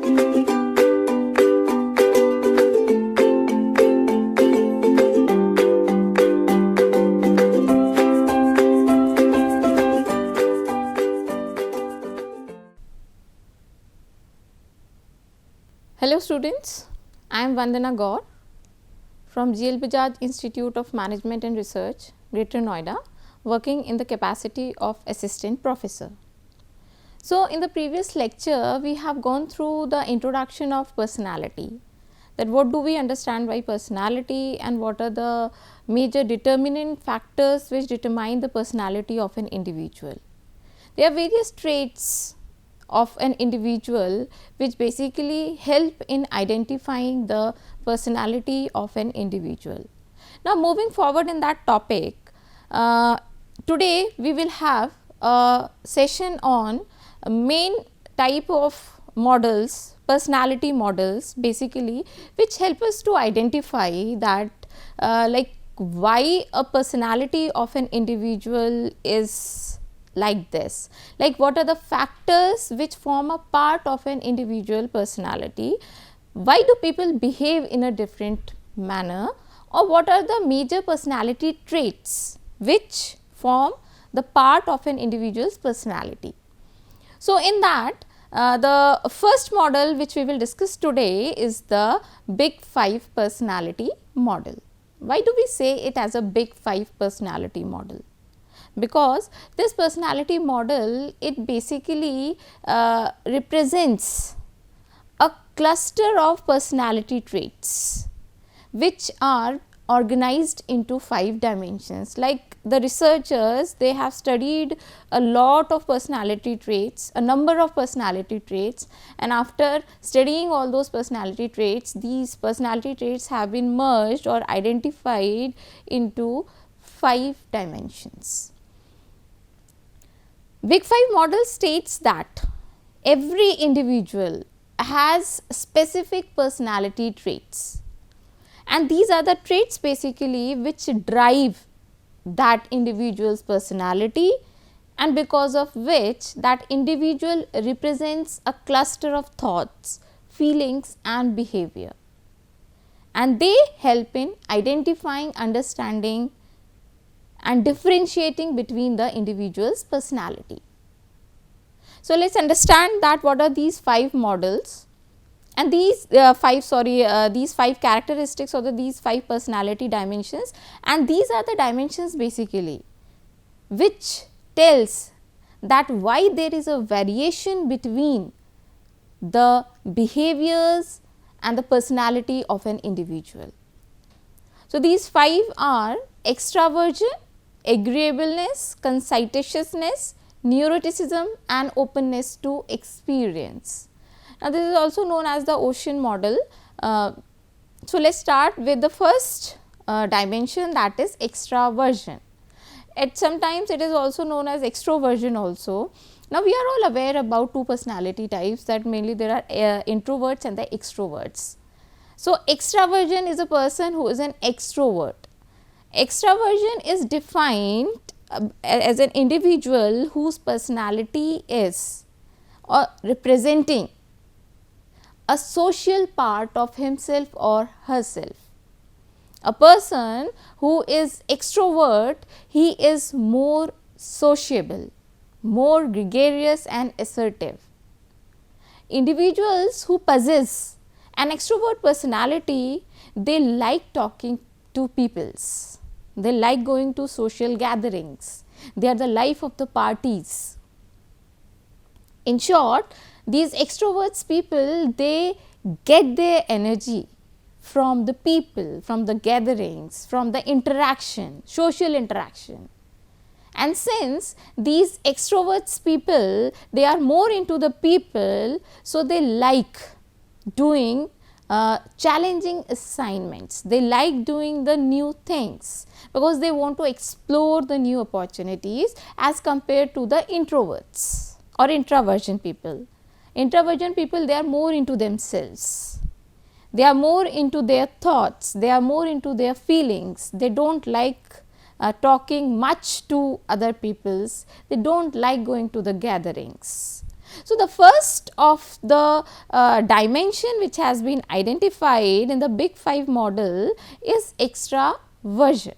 Hello students, I am Vandana Gaur from GL Bajaj Institute of Management and Research, Greater Noida, working in the capacity of assistant professor. So, in the previous lecture, we have gone through the introduction of personality, that what do we understand by personality and what are the major determinant factors which determine the personality of an individual. There are various traits of an individual which basically help in identifying the personality of an individual. Now, moving forward in that topic, today we will have a session on main type of models, personality models basically, which help us to identify that like why a personality of an individual is like this, like what are the factors which form a part of an individual personality, why do people behave in a different manner, or what are the major personality traits which form the part of an individual's personality. So, in that the first model which we will discuss today is the Big 5 personality model. Why do we say it as a Big 5 personality model? Because this personality model, it basically represents a cluster of personality traits which are organized into 5 dimensions. Like the researchers, they have studied a lot of personality traits, a number of personality traits, and after studying all those personality traits, these personality traits have been merged or identified into 5 dimensions. Big 5 model states that every individual has specific personality traits, and these are the traits basically which drive that individual's personality, and because of which that individual represents a cluster of thoughts, feelings and behavior, and they help in identifying, understanding and differentiating between the individual's personality. So, let us understand that what are these 5 models, and these 5 characteristics or these 5 personality dimensions, and these are the dimensions basically which tells that why there is a variation between the behaviors and the personality of an individual. So, these 5 are extraversion, agreeableness, conscientiousness, neuroticism and openness to experience. Now, this is also known as the ocean model. So, let us start with the first dimension, that is extraversion. Sometimes it is also known as extroversion also. Now, we are all aware about 2 personality types, that mainly there are introverts and the extroverts. So, extraversion is a person who is an extrovert. Extraversion is defined as an individual whose personality is or representing a social part of himself or herself. A person who is extrovert, he is more sociable, more gregarious and assertive. Individuals who possess an extrovert personality, they like talking to peoples. They like going to social gatherings. They are the life of the parties. In short, these extroverts people, they get their energy from the people, from the gatherings, from the interaction, social interaction. And since these extroverts people, they are more into the people, so they like doing challenging assignments. They like doing the new things because they want to explore the new opportunities as compared to the introverts or introversion people. Introversion people, they are more into themselves. They are more into their thoughts. They are more into their feelings. They don't like talking much to other peoples. They don't like going to the gatherings. So, the first of the dimension which has been identified in the Big 5 model is extraversion.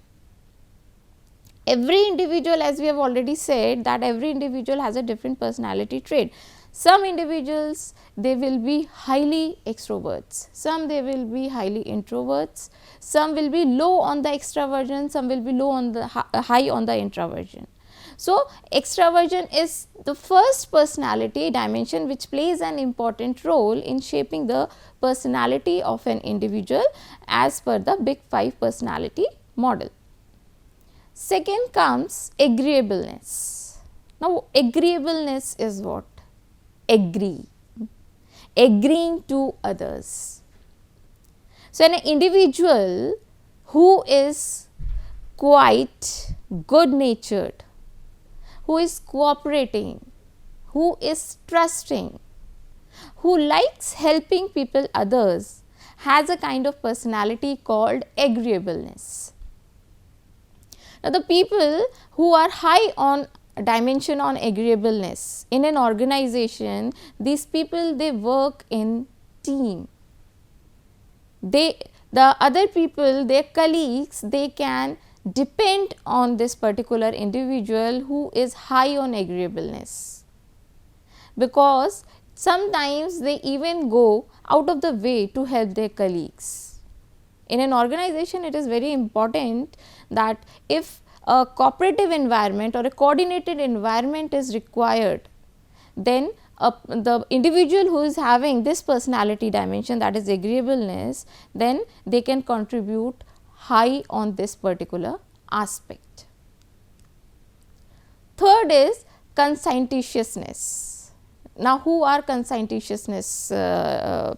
Every individual, as we have already said, that every individual has a different personality trait. Some individuals, they will be highly extroverts, some they will be highly introverts, some will be low on the extraversion, some will be low on the high on the introversion. So, extraversion is the first personality dimension which plays an important role in shaping the personality of an individual as per the Big 5 personality model. Second comes agreeableness. Now, agreeableness is what? Agreeing to others. So, an individual who is quite good natured, who is cooperating, who is trusting, who likes helping people others, has a kind of personality called agreeableness. Now, the people who are high on dimension on agreeableness in an organization, these people, they work in team. The other people, their colleagues, they can depend on this particular individual who is high on agreeableness, because sometimes they even go out of the way to help their colleagues. In an organization, it is very important that if a cooperative environment or a coordinated environment is required, then the individual who is having this personality dimension, that is agreeableness, then they can contribute high on this particular aspect. Third is conscientiousness. Now, who are conscientiousness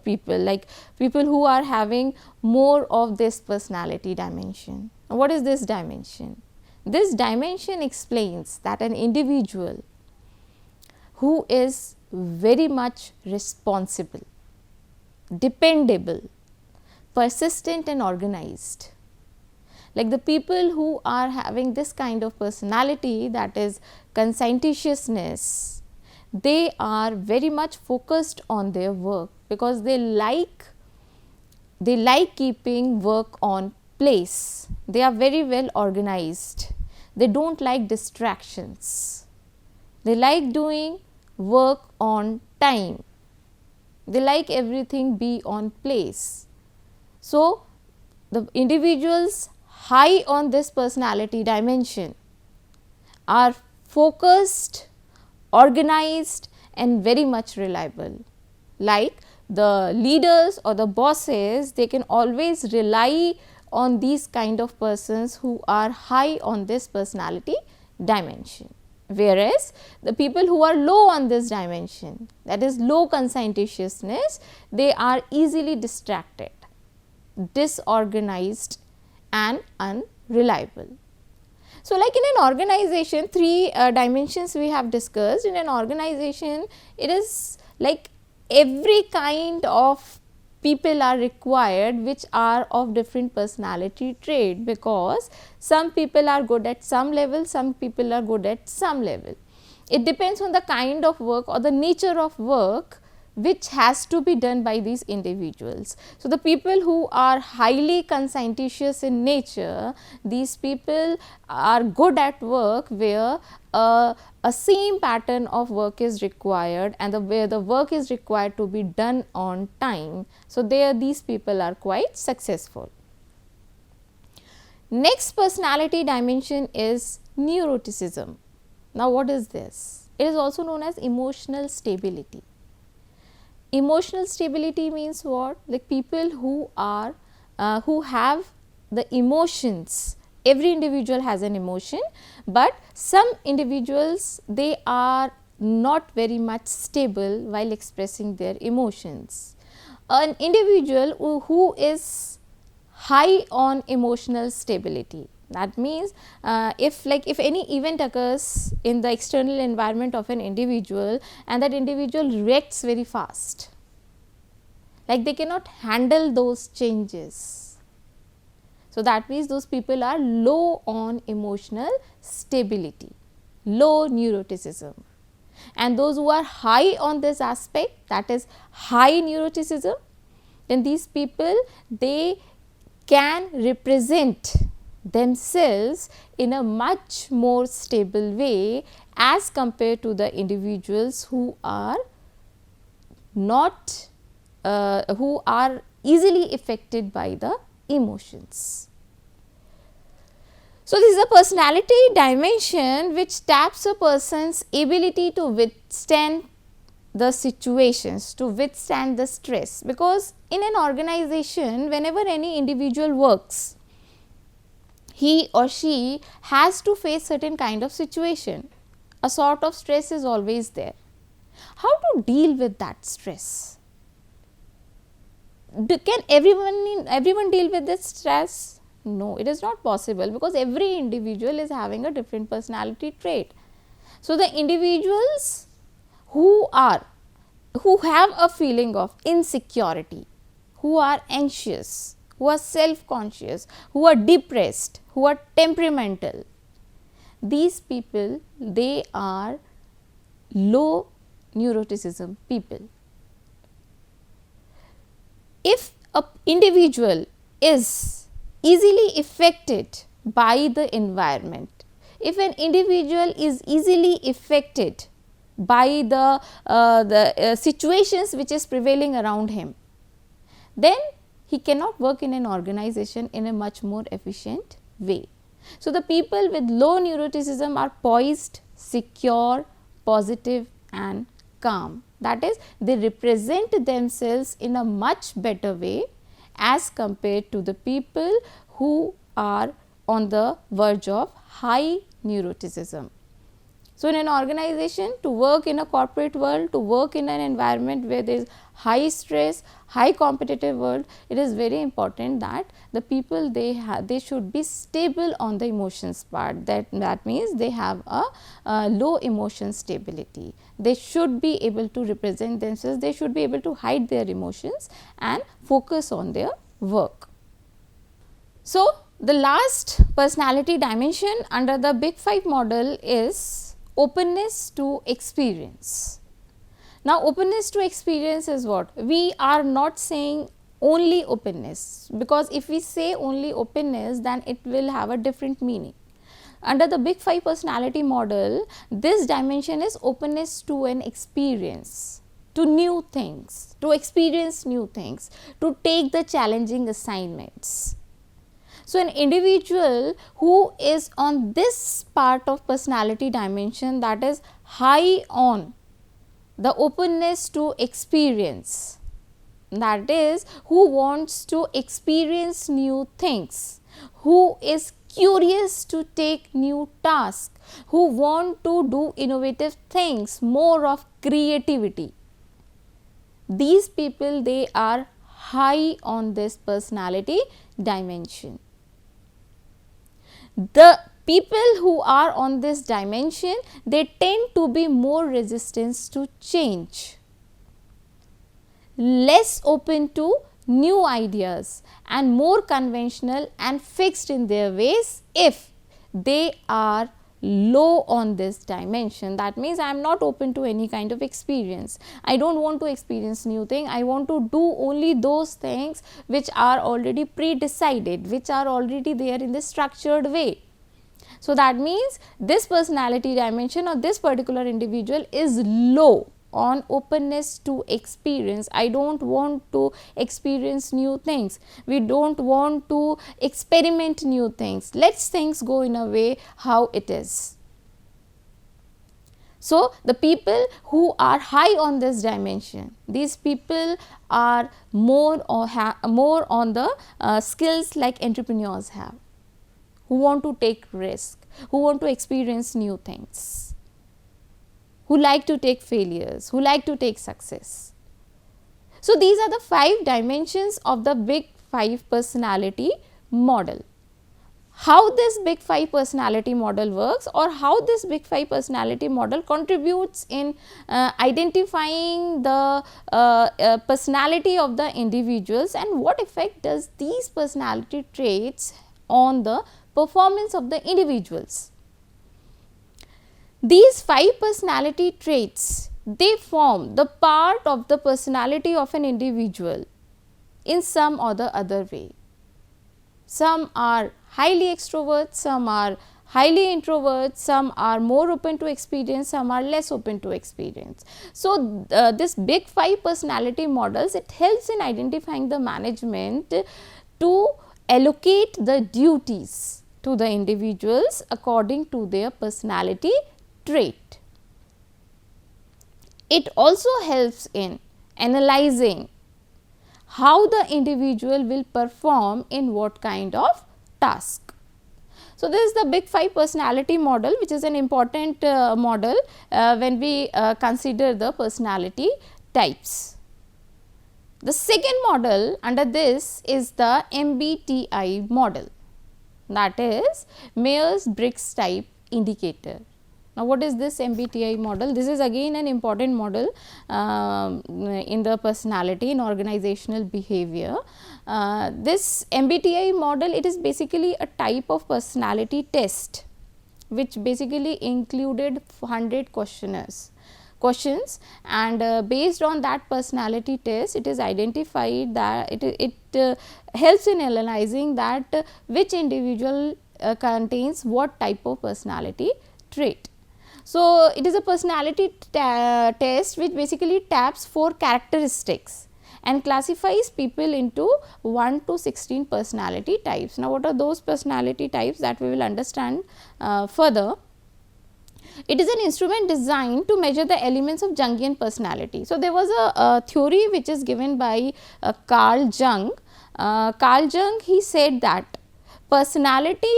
people? Like people who are having more of this personality dimension. Now, what is this dimension? This dimension explains that an individual who is very much responsible, dependable, persistent and organized. Like the people who are having this kind of personality, that is conscientiousness, they are very much focused on their work, because they like keeping work on place. They are very well organized. They don't like distractions. They like doing work on time. They like everything be on place. So, the individuals high on this personality dimension are focused, organized and very much reliable. Like the leaders or the bosses, they can always rely on these kind of persons who are high on this personality dimension. Whereas, the people who are low on this dimension, that is low conscientiousness, they are easily distracted, disorganized and unreliable. So, like in an organization, three dimensions we have discussed. In an organization, it is like every kind of people are required which are of different personality trait, because some people are good at some level, some people are good at some level. It depends on the kind of work or the nature of work which has to be done by these individuals. So, the people who are highly conscientious in nature, these people are good at work where a same pattern of work is required and where the work is required to be done on time. So, there these people are quite successful. Next personality dimension is neuroticism. Now, what is this? It is also known as emotional stability. Emotional stability means what? Like people who are who have the emotions. Every individual has an emotion, but some individuals, they are not very much stable while expressing their emotions. An individual who is high on emotional stability, that means if any event occurs in the external environment of an individual and that individual reacts very fast, like they cannot handle those changes. So, that means those people are low on emotional stability, low neuroticism. and those who are high on this aspect, that is high neuroticism, then these people, they can represent themselves in a much more stable way as compared to the individuals who are not who are easily affected by the emotions. So, this is a personality dimension which taps a person's ability to withstand the situations, to withstand the stress, because in an organization, whenever any individual works, he or she has to face certain kind of situation. A sort of stress is always there. How to deal with that stress? Can everyone deal with this stress? No, it is not possible, because every individual is having a different personality trait. So, the individuals who have a feeling of insecurity, who are anxious, who are self-conscious, who are depressed, who are temperamental, these people, they are low neuroticism people. If an individual is easily affected by the environment, if an individual is easily affected by the situations which is prevailing around him, then he cannot work in an organization in a much more efficient way. So, the people with low neuroticism are poised, secure, positive and calm. That is, they represent themselves in a much better way as compared to the people who are on the verge of high neuroticism. So, in an organization, to work in a corporate world, to work in an environment where there is high stress, high competitive world, it is very important that the people, they should be stable on the emotions part. That means they have a low emotion stability. They should be able to represent themselves, they should be able to hide their emotions and focus on their work. So, the last personality dimension under the Big 5 model is openness to experience. Now, openness to experience is what? We are not saying only openness, because if we say only openness, then it will have a different meaning. Under the Big 5 personality model, this dimension is openness to an experience, to new things, to experience new things, to take the challenging assignments. So, an individual who is on this part of personality dimension, that is high on the openness to experience, that is, who wants to experience new things, who is curious to take new tasks, who want to do innovative things, more of creativity. These people, they are high on this personality dimension. The people who are on this dimension, they tend to be more resistant to change, less open to new ideas and more conventional and fixed in their ways if they are low on this dimension. That means I am not open to any kind of experience. I do not want to experience new thing. I want to do only those things which are already pre-decided, which are already there in the structured way. So, that means this personality dimension or this particular individual is low on openness to experience. I do not want to experience new things. We do not want to experiment new things. Let things go in a way how it is. So, the people who are high on this dimension, these people are more on the skills like entrepreneurs have, who want to take risk, who want to experience new things, who like to take failures, who like to take success. So, these are the 5 dimensions of the Big 5 personality model. How this Big 5 personality model works, or how this Big 5 personality model contributes in identifying the personality of the individuals, and what effect does these personality traits on the performance of the individuals. These 5 personality traits, they form the part of the personality of an individual in some or the other way. Some are highly extrovert, some are highly introvert, some are more open to experience, some are less open to experience. So, this big 5 personality models, it helps in identifying the management to allocate the duties to the individuals according to their personality trait. It also helps in analyzing how the individual will perform in what kind of task. So, this is the big 5 personality model, which is an important model when we consider the personality types. The second model under this is the MBTI model, that is Myers-Briggs type indicator. Now, what is this MBTI model? This is again an important model in the personality, in organizational behavior. This MBTI model, it is basically a type of personality test, which basically included 100 questions, and based on that personality test, it is identified that it helps in analyzing that which individual contains what type of personality trait. So, it is a personality test which basically taps 4 characteristics and classifies people into 1 to 16 personality types. Now, what are those personality types, that we will understand further. It is an instrument designed to measure the elements of Jungian personality. So, there was a theory which is given by Carl Jung. Carl Jung, he said that personality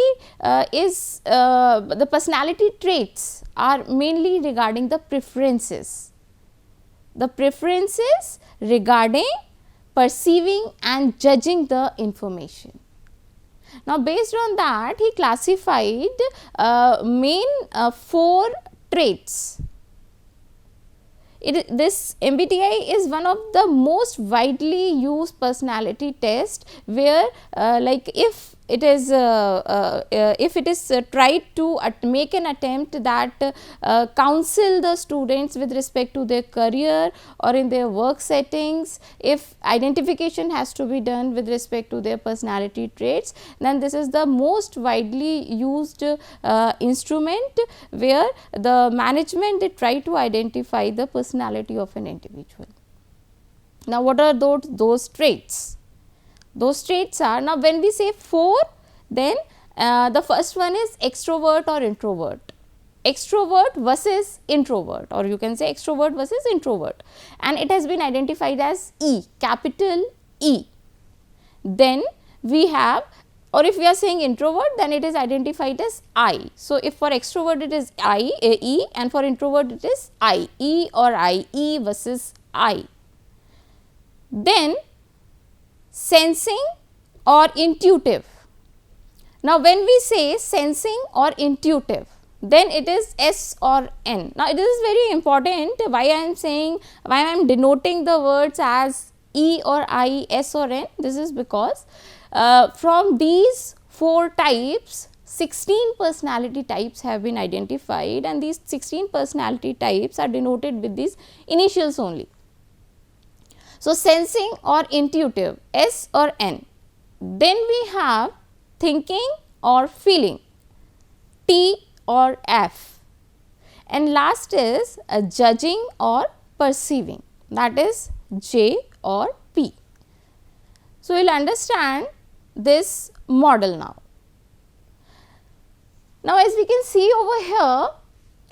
the personality traits are mainly regarding the preferences regarding perceiving and judging the information. Now, based on that, he classified main 4 traits. This MBTI is one of the most widely used personality tests, where like if it is tried to make an attempt that counsel the students with respect to their career or in their work settings, if identification has to be done with respect to their personality traits, then this is the most widely used instrument, where the management, they try to identify the personality of an individual. Now, what are those traits? Those traits are, now when we say 4, then the first one is extrovert or introvert. Extrovert versus introvert, or you can say extrovert versus introvert, and it has been identified as E, capital E. Then we have, or if we are saying introvert, then it is identified as I. So, if for extrovert it is E, and for introvert it is I, E or I, E versus I. Then sensing or intuitive. Now, when we say sensing or intuitive, then it is S or N. Now, it is very important why I am denoting the words as E or I, S or N. This is because from these 4 types, 16 personality types have been identified, and these 16 personality types are denoted with these initials only. So, sensing or intuitive, S or N. Then we have thinking or feeling, T or F, and last is judging or perceiving, that is J or P. So, we will understand this model now. Now, as we can see over here,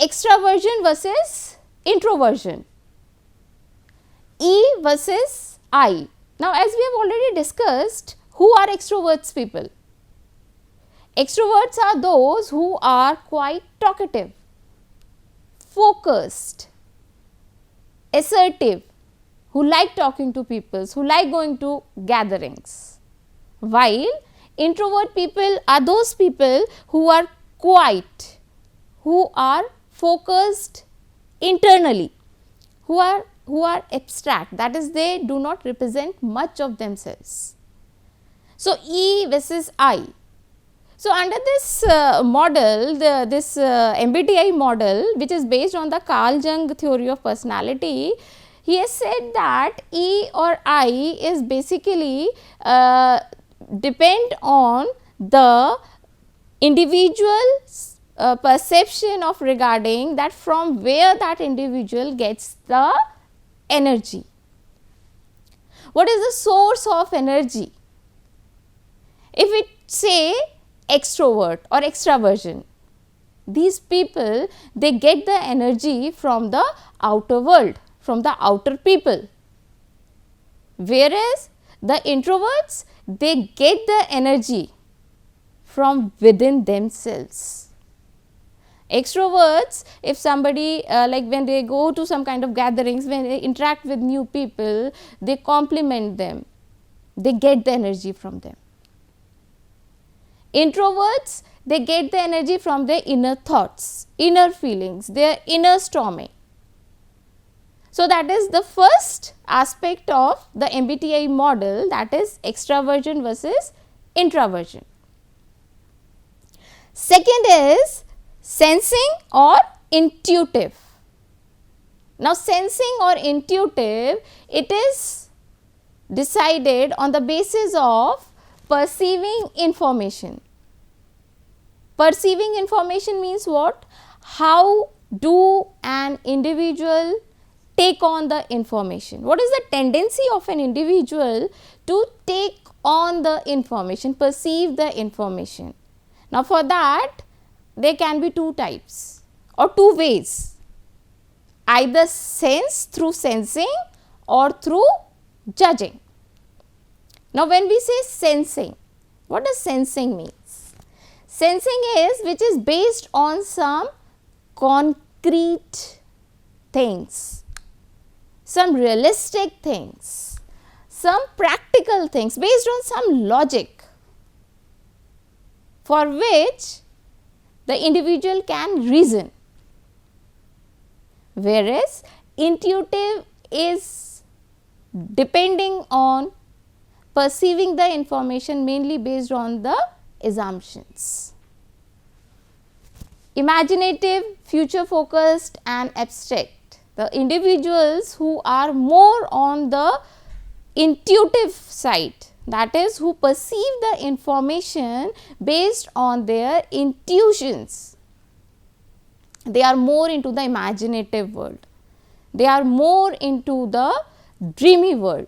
extraversion versus introversion, E versus I. Now, as we have already discussed, who are extroverts people? Extroverts are those who are quite talkative, focused, assertive, who like talking to people, who like going to gatherings, while introvert people are those people who are quiet, who are focused internally, who are abstract, that is, they do not represent much of themselves. So, E versus I. So, under this model, this MBTI model, which is based on the Carl Jung theory of personality, he has said that E or I is basically depend on the individual perception of regarding that from where that individual gets the energy. What is the source of energy? If we say extrovert or extraversion, these people, they get the energy from the outer world, from the outer people, whereas the introverts, they get the energy from within themselves. Extroverts, if somebody like when they go to some kind of gatherings, when they interact with new people, they compliment them, they get the energy from them. Introverts, they get the energy from their inner thoughts, inner feelings, their inner storming. So, that is the first aspect of the MBTI model, that is extraversion versus introversion. Second is sensing or intuitive. Now, sensing or intuitive, it is decided on the basis of perceiving information. Perceiving information means what? How do an individual take on the information? What is the tendency of an individual to take on the information, perceive the information? Now, for that, there can be two types or two ways, either sense through sensing or through judging. Now, when we say sensing, what does sensing means? Sensing is which is based on some concrete things, some realistic things, some practical things based on some logic, for which the individual can reason, whereas intuitive is depending on perceiving the information mainly based on the assumptions. Imaginative, future focused and abstract. The individuals who are more on the intuitive side, that is, who perceive the information based on their intuitions, they are more into the imaginative world, they are more into the dreamy world.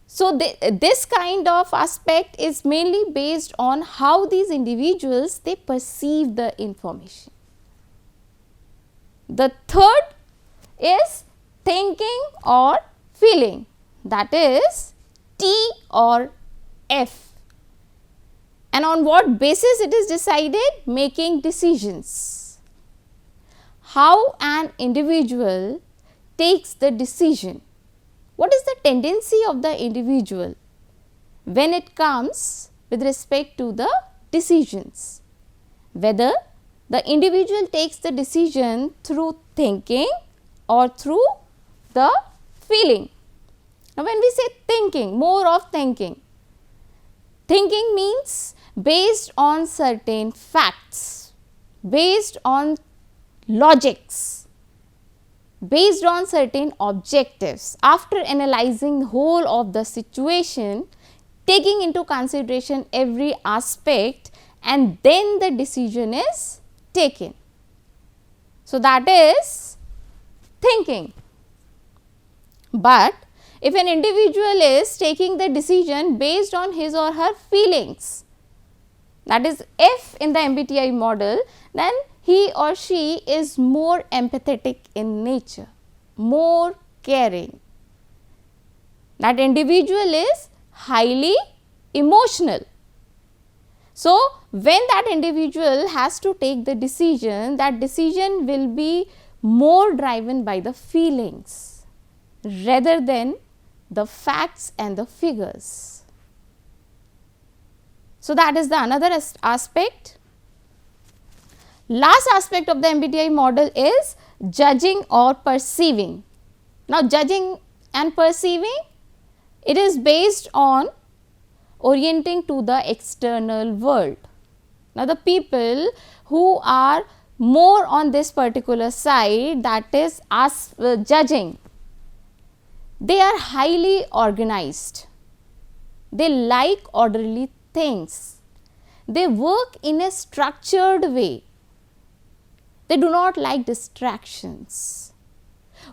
So, this kind of aspect is mainly based on how these individuals, they perceive the information. The third is thinking or feeling, that is T or F, and on what basis it is decided? Making decisions. How an individual takes the decision. What is the tendency of the individual when it comes with respect to the decisions? Whether the individual takes the decision through thinking or through the feeling. Now, when we say thinking, more of thinking, thinking means based on certain facts, based on logics, based on certain objectives, after analyzing whole of the situation, taking into consideration every aspect, and then the decision is taken. So, that is thinking. But if an individual is taking the decision based on his or her feelings, that is F in the MBTI model, then he or she is more empathetic in nature, more caring. That individual is highly emotional. So, when that individual has to take the decision, that decision will be more driven by the feelings rather than the facts and the figures. So, that is the another aspect. Last aspect of the MBTI model is judging or perceiving. Now, judging and perceiving, it is based on orienting to the external world. Now, the people who are more on this particular side, that is judging, they are highly organized, they like orderly things, they work in a structured way, they do not like distractions.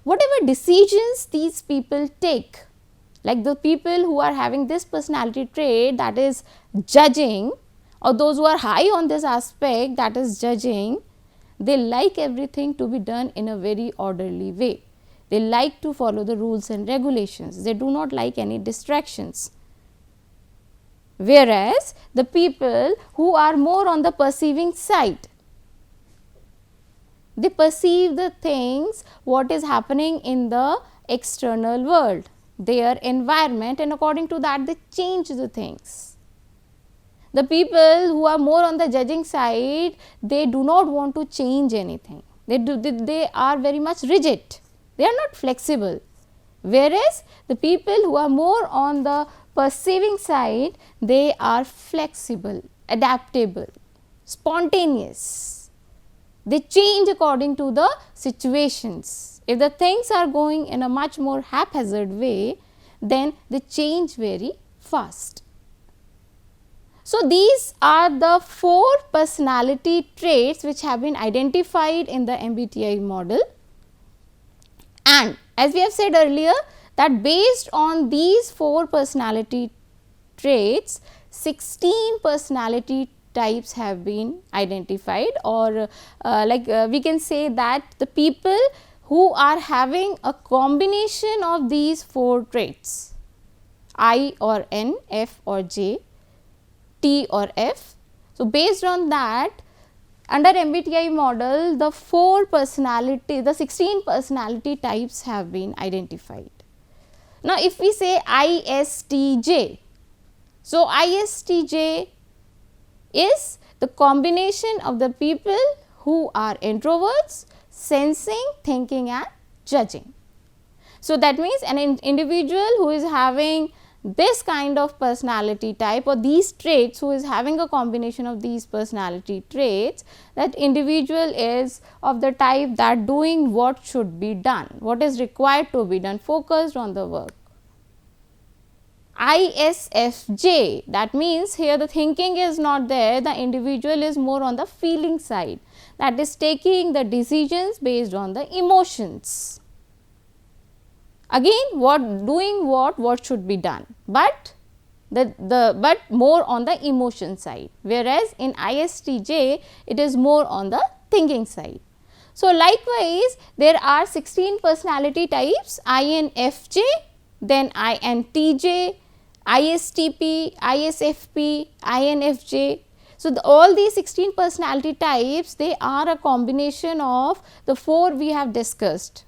Whatever decisions these people take, like the people who are having this personality trait, that is judging, or those who are high on this aspect, that is judging, they like everything to be done in a very orderly way. They like to follow the rules and regulations. They do not like any distractions. Whereas, the people who are more on the perceiving side, they perceive the things, what is happening in the external world, their environment, and according to that they change the things. The people who are more on the judging side, they do not want to change anything. They are very much rigid. They are not flexible. Whereas, the people who are more on the perceiving side, they are flexible, adaptable, spontaneous. They change according to the situations. If the things are going in a much more haphazard way, then they change very fast. So, these are the 4 personality traits which have been identified in the MBTI model, and as we have said earlier, that based on these 4 personality traits, 16 personality types have been identified, or we can say that the people who are having a combination of these 4 traits, I or N, F or J, T or F. So, based on that, under MBTI model, the 16 personality types have been identified. Now, if we say ISTJ, so ISTJ is the combination of the people who are introverts, sensing, thinking and judging. So, that means an individual who is having this kind of personality type, or these traits, who is having a combination of these personality traits, that individual is of the type that doing what should be done, what is required to be done, focused on the work. ISFJ, that means here the thinking is not there, the individual is more on the feeling side, that is taking the decisions based on the emotions. Again, what should be done, but more on the emotion side, whereas in ISTJ it is more on the thinking side. So, likewise there are 16 personality types, INFJ, then INTJ, ISTP, ISFP, INFJ. So, all these 16 personality types, they are a combination of the 4 we have discussed,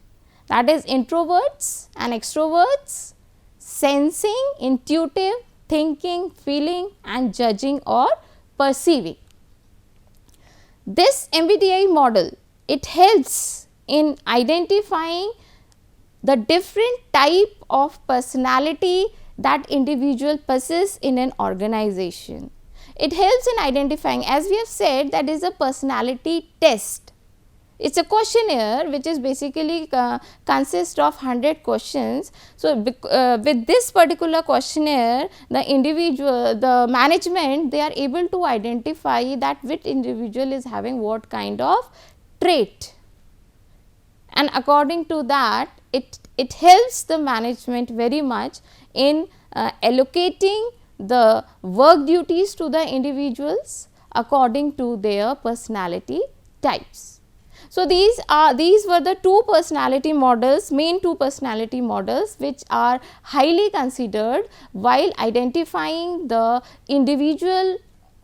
that is introverts and extroverts, sensing, intuitive, thinking, feeling and judging or perceiving. This MBTI model, it helps in identifying the different type of personality that individual possess in an organization. It helps in identifying, as we have said, that is a personality test. It is a questionnaire which is basically consists of 100 questions. So, with this particular questionnaire, the management, they are able to identify that which individual is having what kind of trait, and according to that it helps the management very much in allocating the work duties to the individuals according to their personality types. So, these were the 2 personality models, main 2 personality models which are highly considered while identifying the individual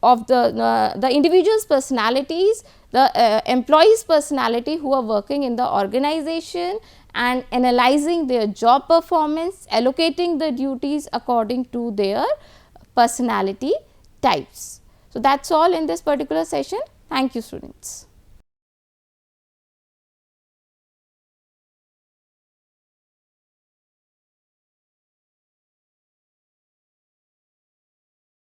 of the individual's personalities, the employees' personality who are working in the organization, and analyzing their job performance, allocating the duties according to their personality types. So, that is all in this particular session. Thank you, students.